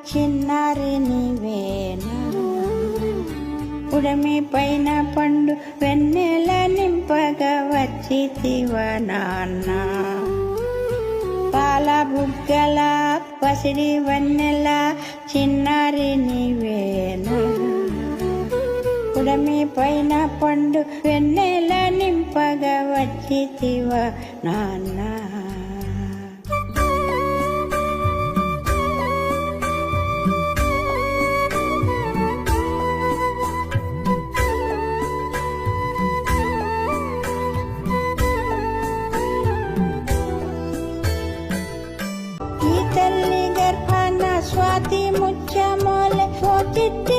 చిన్నారి నీవేనా ఉడమి పైన పండు వెన్నెల నింపగా వచ్చితివ నాన్న పాల బుగ్గల పసిడి వన్నెల చిన్నారి నీవేనా ఉడమి పైన పండు వెన్నెల నింపగా వచ్చితివ నాన్న ఈ తల్లి గర్భాన స్వాతి ముత్యమోలే ఓ చిట్టి